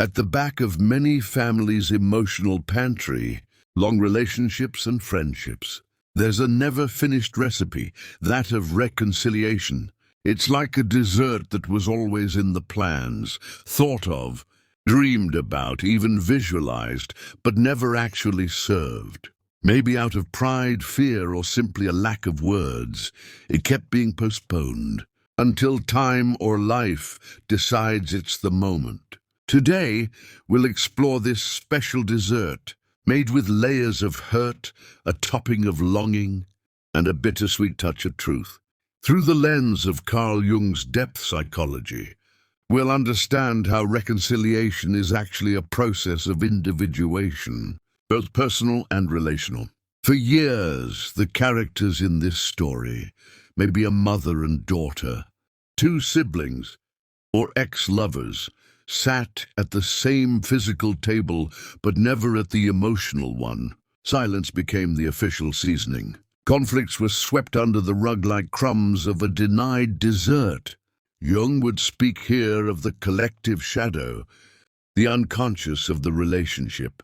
At the back of many families' emotional pantry, long relationships and friendships, there's a never-finished recipe, that of reconciliation. It's like a dessert that was always in the plans, thought of, dreamed about, even visualized, but never actually served. Maybe out of pride, fear, or simply a lack of words, it kept being postponed until time or life decides it's the moment. Today, we'll explore this special dessert, made with layers of hurt, a topping of longing, and a bittersweet touch of truth. Through the lens of Carl Jung's depth psychology, we'll understand how reconciliation is actually a process of individuation, both personal and relational. For years, the characters in this story may be a mother and daughter, two siblings, or ex-lovers, sat at the same physical table, but never at the emotional one. Silence became the official seasoning. Conflicts were swept under the rug like crumbs of a denied dessert. Jung would speak here of the collective shadow, the unconscious of the relationship,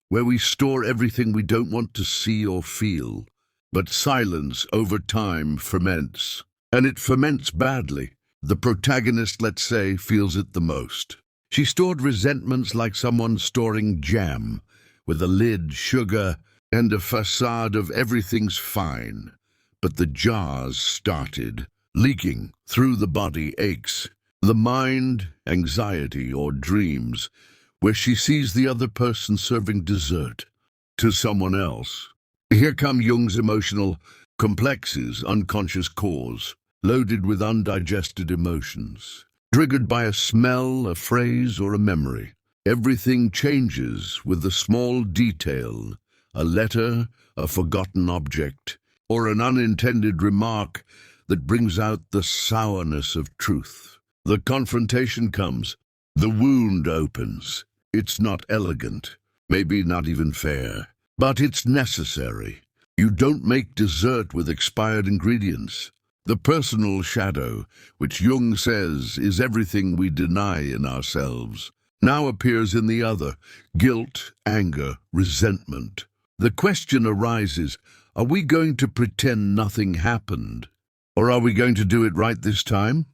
where we store everything we don't want to see or feel. But silence over time ferments, and it ferments badly. The protagonist, let's say, feels it the most. She stored resentments like someone storing jam, with a lid, sugar, and a facade of everything's fine. But the jars started leaking through the body, aches, the mind, anxiety or dreams, where she sees the other person serving dessert to someone else. Here come Jung's emotional complexes, unconscious cause, loaded with undigested emotions, triggered by a smell, a phrase, or a memory. Everything changes with a small detail, a letter, a forgotten object, or an unintended remark that brings out the sourness of truth. The confrontation comes. The wound opens. It's not elegant, maybe not even fair, but it's necessary. You don't make dessert with expired ingredients. The personal shadow, which Jung says is everything we deny in ourselves, now appears in the other: guilt, anger, resentment. The question arises, are we going to pretend nothing happened? Or are we going to do it right this time?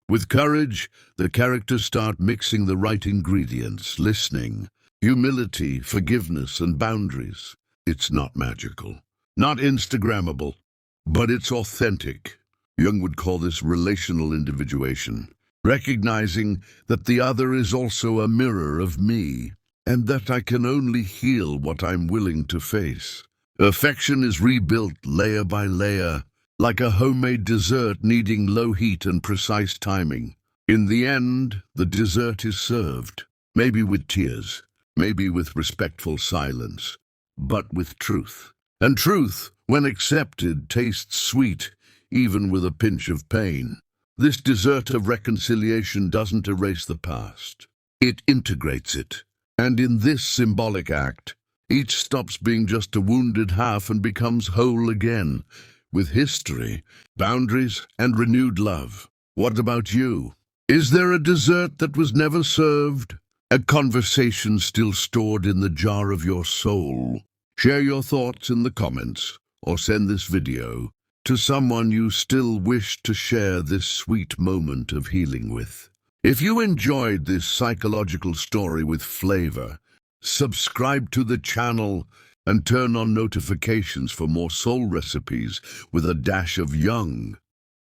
With courage, the characters start mixing the right ingredients: listening, humility, forgiveness, and boundaries. It's not magical, not Instagrammable, but it's authentic. Jung would call this relational individuation, recognizing that the other is also a mirror of me, and that I can only heal what I'm willing to face. Affection is rebuilt layer by layer, like a homemade dessert needing low heat and precise timing. In the end, the dessert is served, maybe with tears, maybe with respectful silence, but with truth. And truth, when accepted, tastes sweet, even with a pinch of pain. This dessert of reconciliation doesn't erase the past. It integrates it. And in this symbolic act, each stops being just a wounded half and becomes whole again, with history, boundaries, and renewed love. What about you? Is there a dessert that was never served? A conversation still stored in the jar of your soul? Share your thoughts in the comments, or send this video to someone you still wish to share this sweet moment of healing with. If you enjoyed this psychological story with flavor, subscribe to the channel and turn on notifications for more soul recipes with a dash of Jung.